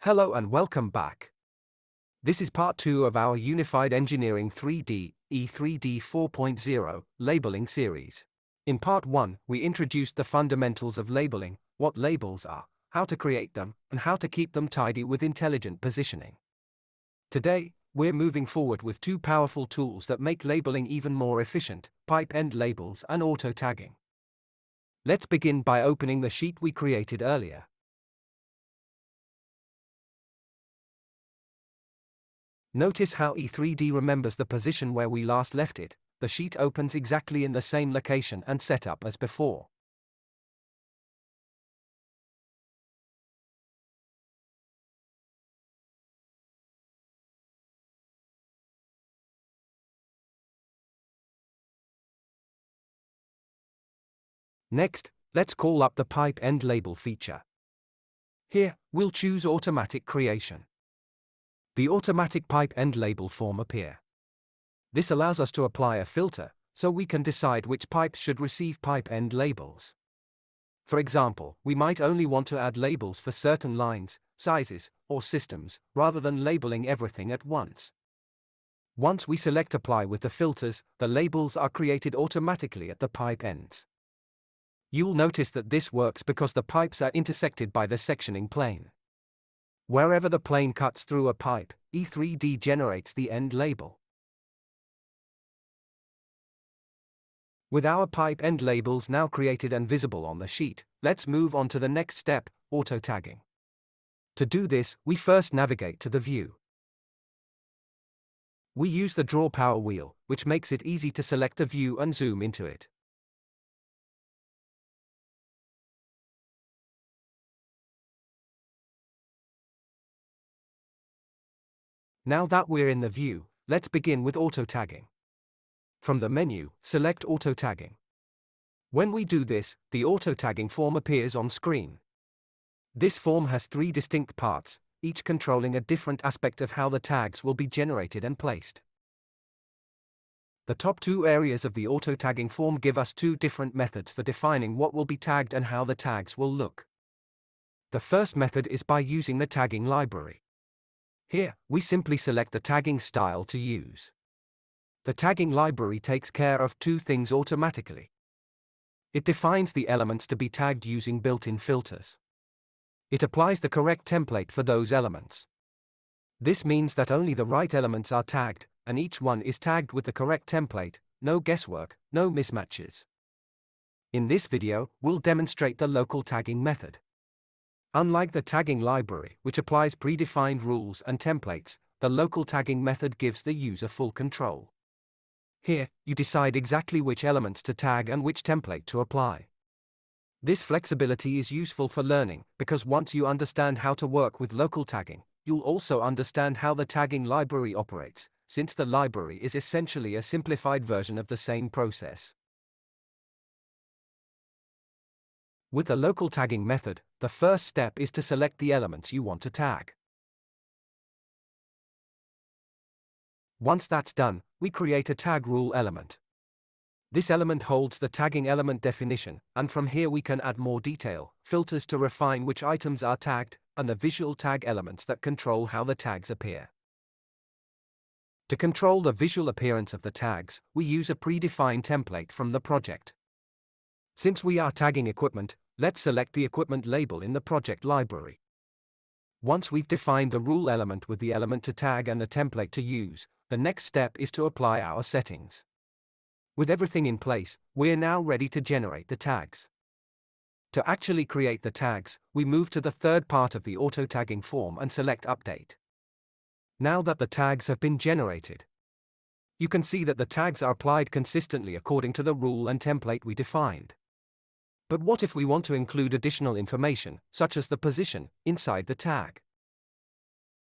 Hello and welcome back. This is part 2 of our Unified Engineering 3D, E3D 4.0, labeling series. In part 1, we introduced the fundamentals of labeling, what labels are, how to create them, and how to keep them tidy with intelligent positioning. Today, we're moving forward with two powerful tools that make labeling even more efficient: pipe end labels and auto tagging. Let's begin by opening the sheet we created earlier. Notice how E3D remembers the position where we last left it. The sheet opens exactly in the same location and setup as before. Next, let's call up the pipe end label feature. Here, we'll choose automatic creation. The automatic pipe end label form appear. This allows us to apply a filter, so we can decide which pipes should receive pipe end labels. For example, we might only want to add labels for certain lines, sizes, or systems, rather than labeling everything at once. Once we select Apply with the filters, the labels are created automatically at the pipe ends. You'll notice that this works because the pipes are intersected by the sectioning plane. Wherever the plane cuts through a pipe, E3D generates the end label. With our pipe end labels now created and visible on the sheet, let's move on to the next step, auto tagging. To do this, we first navigate to the view. We use the draw power wheel, which makes it easy to select the view and zoom into it. Now that we're in the view, let's begin with auto tagging. From the menu, select auto tagging. When we do this, the auto tagging form appears on screen. This form has 3 distinct parts, each controlling a different aspect of how the tags will be generated and placed. The top 2 areas of the auto tagging form give us 2 different methods for defining what will be tagged and how the tags will look. The first method is by using the tagging library. Here, we simply select the tagging style to use. The tagging library takes care of 2 things automatically. It defines the elements to be tagged using built-in filters. It applies the correct template for those elements. This means that only the right elements are tagged, and each one is tagged with the correct template, no guesswork, no mismatches. In this video, we'll demonstrate the local tagging method. Unlike the tagging library, which applies predefined rules and templates, the local tagging method gives the user full control. Here, you decide exactly which elements to tag and which template to apply. This flexibility is useful for learning, because once you understand how to work with local tagging, you'll also understand how the tagging library operates, since the library is essentially a simplified version of the same process. With the local tagging method, the first step is to select the elements you want to tag. Once that's done, we create a tag rule element. This element holds the tagging element definition, and from here we can add more detail, filters to refine which items are tagged, and the visual tag elements that control how the tags appear. To control the visual appearance of the tags, we use a predefined template from the project. Since we are tagging equipment, let's select the equipment label in the project library. Once we've defined the rule element with the element to tag and the template to use, the next step is to apply our settings. With everything in place, we're now ready to generate the tags. To actually create the tags, we move to the third part of the auto tagging form and select Update. Now that the tags have been generated, you can see that the tags are applied consistently according to the rule and template we defined. But what if we want to include additional information, such as the position, inside the tag?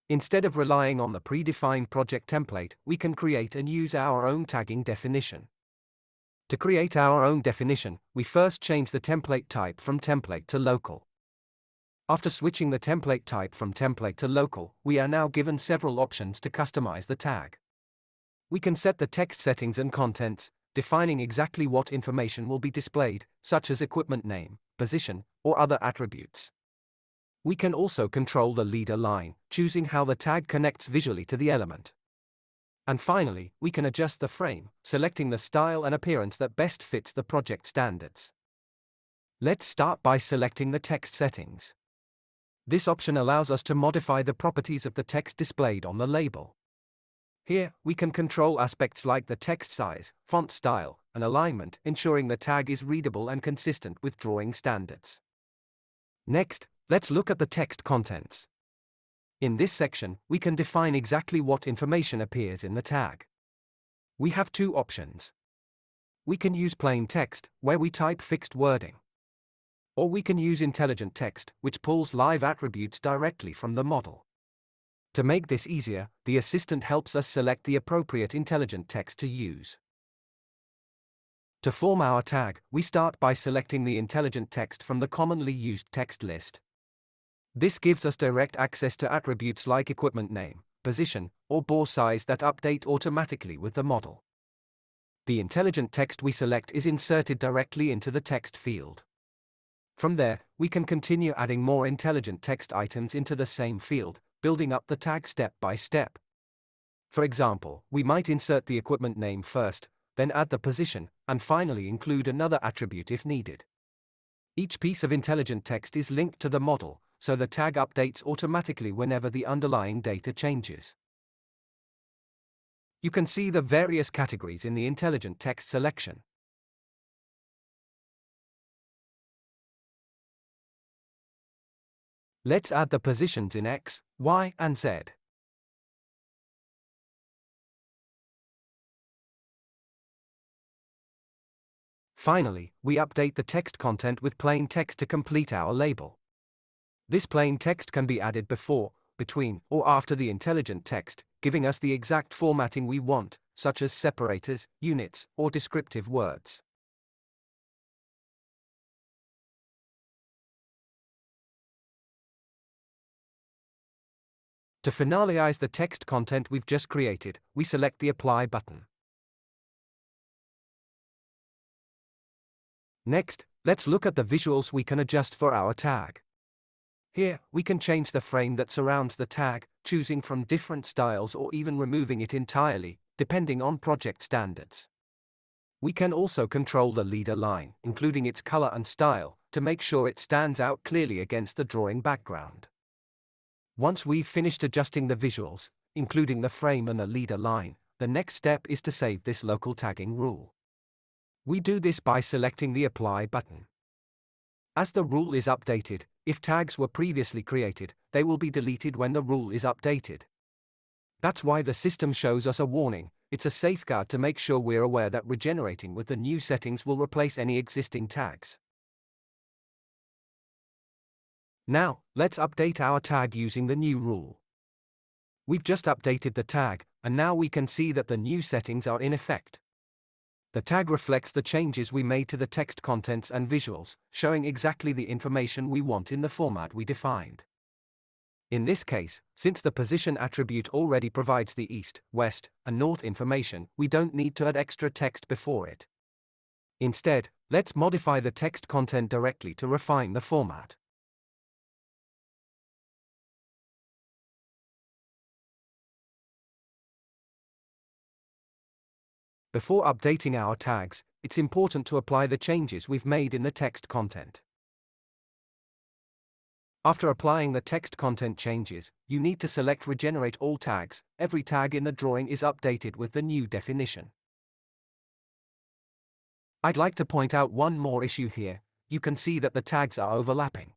Instead of relying on the predefined project template, we can create and use our own tagging definition. To create our own definition, we first change the template type from template to local. After switching the template type from template to local, we are now given several options to customize the tag. We can set the text settings and contents, defining exactly what information will be displayed, such as equipment name, position, or other attributes. We can also control the leader line, choosing how the tag connects visually to the element. And finally, we can adjust the frame, selecting the style and appearance that best fits the project standards. Let's start by selecting the text settings. This option allows us to modify the properties of the text displayed on the label. Here, we can control aspects like the text size, font style, and alignment, ensuring the tag is readable and consistent with drawing standards. Next, let's look at the text contents. In this section, we can define exactly what information appears in the tag. We have two options. We can use plain text, where we type fixed wording. Or we can use intelligent text, which pulls live attributes directly from the model. To make this easier, the assistant helps us select the appropriate intelligent text to use. To form our tag, we start by selecting the intelligent text from the commonly used text list. This gives us direct access to attributes like equipment name, position, or bore size that update automatically with the model. The intelligent text we select is inserted directly into the text field. From there, we can continue adding more intelligent text items into the same field, building up the tag step by step. For example, we might insert the equipment name first, then add the position, and finally include another attribute if needed. Each piece of intelligent text is linked to the model, so the tag updates automatically whenever the underlying data changes. You can see the various categories in the intelligent text selection. Let's add the positions in X, Y, and Z. Finally, we update the text content with plain text to complete our label. This plain text can be added before, between, or after the intelligent text, giving us the exact formatting we want, such as separators, units, or descriptive words. To finalize the text content we've just created, we select the Apply button. Next, let's look at the visuals we can adjust for our tag. Here, we can change the frame that surrounds the tag, choosing from different styles or even removing it entirely, depending on project standards. We can also control the leader line, including its color and style, to make sure it stands out clearly against the drawing background. Once we've finished adjusting the visuals, including the frame and the leader line, the next step is to save this local tagging rule. We do this by selecting the Apply button. As the rule is updated, if tags were previously created, they will be deleted when the rule is updated. That's why the system shows us a warning. It's a safeguard to make sure we're aware that regenerating with the new settings will replace any existing tags. Now, let's update our tag using the new rule. We've just updated the tag, and now we can see that the new settings are in effect. The tag reflects the changes we made to the text contents and visuals, showing exactly the information we want in the format we defined. In this case, since the position attribute already provides the east, west, and north information, we don't need to add extra text before it. Instead, let's modify the text content directly to refine the format. Before updating our tags, it's important to apply the changes we've made in the text content. After applying the text content changes, you need to select Regenerate All Tags. Every tag in the drawing is updated with the new definition. I'd like to point out one more issue here. You can see that the tags are overlapping.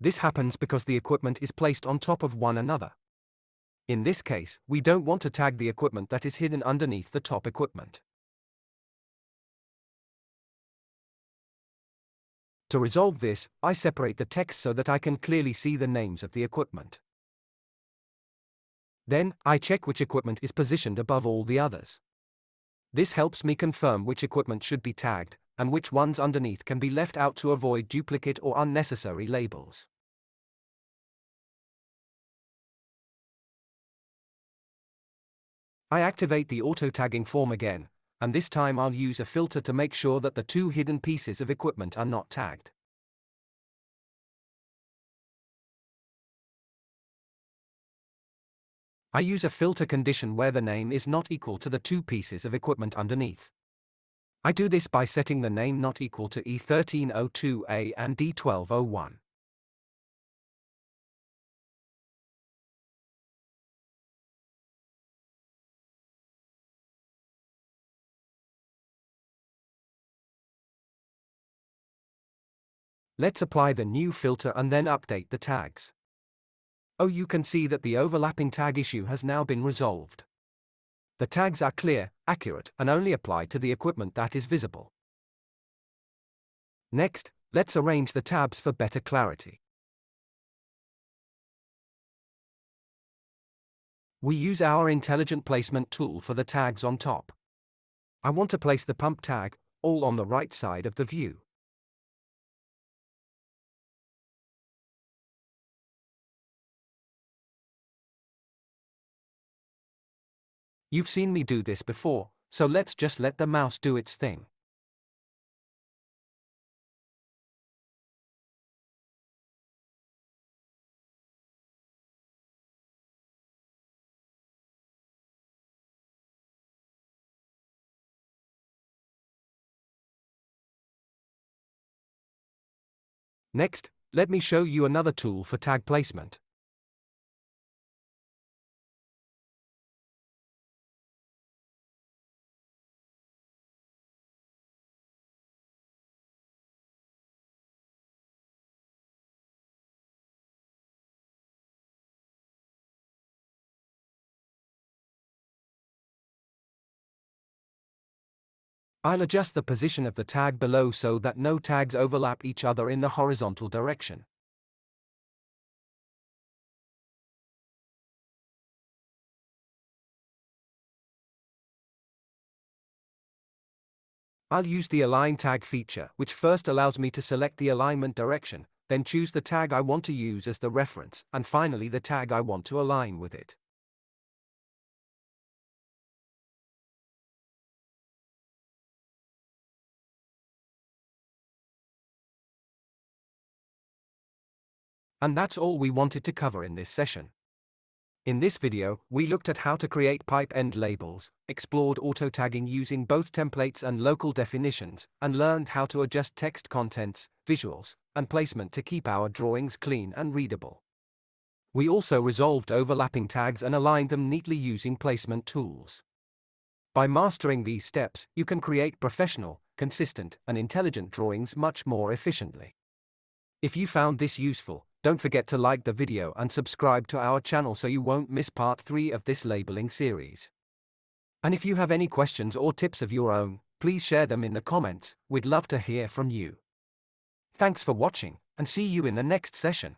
This happens because the equipment is placed on top of one another. In this case, we don't want to tag the equipment that is hidden underneath the top equipment. To resolve this, I separate the text so that I can clearly see the names of the equipment. Then, I check which equipment is positioned above all the others. This helps me confirm which equipment should be tagged, and which ones underneath can be left out to avoid duplicate or unnecessary labels. I activate the auto-tagging form again, and this time I'll use a filter to make sure that the two hidden pieces of equipment are not tagged. I use a filter condition where the name is not equal to the two pieces of equipment underneath. I do this by setting the name not equal to E1302A and D1201. Let's apply the new filter and then update the tags. Oh, you can see that the overlapping tag issue has now been resolved. The tags are clear, accurate, and only apply to the equipment that is visible. Next, let's arrange the tabs for better clarity. We use our intelligent placement tool for the tags on top. I want to place the pump tag all on the right side of the view. You've seen me do this before, so let's just let the mouse do its thing. Next, let me show you another tool for tag placement. I'll adjust the position of the tag below so that no tags overlap each other in the horizontal direction. I'll use the Align Tag feature, which first allows me to select the alignment direction, then choose the tag I want to use as the reference, and finally the tag I want to align with it. And that's all we wanted to cover in this session. In this video, we looked at how to create pipe end labels, explored auto-tagging using both templates and local definitions, and learned how to adjust text contents, visuals, and placement to keep our drawings clean and readable. We also resolved overlapping tags and aligned them neatly using placement tools. By mastering these steps, you can create professional, consistent, and intelligent drawings much more efficiently. If you found this useful, don't forget to like the video and subscribe to our channel so you won't miss part 3 of this labeling series. And if you have any questions or tips of your own, please share them in the comments. We'd love to hear from you. Thanks for watching, and see you in the next session.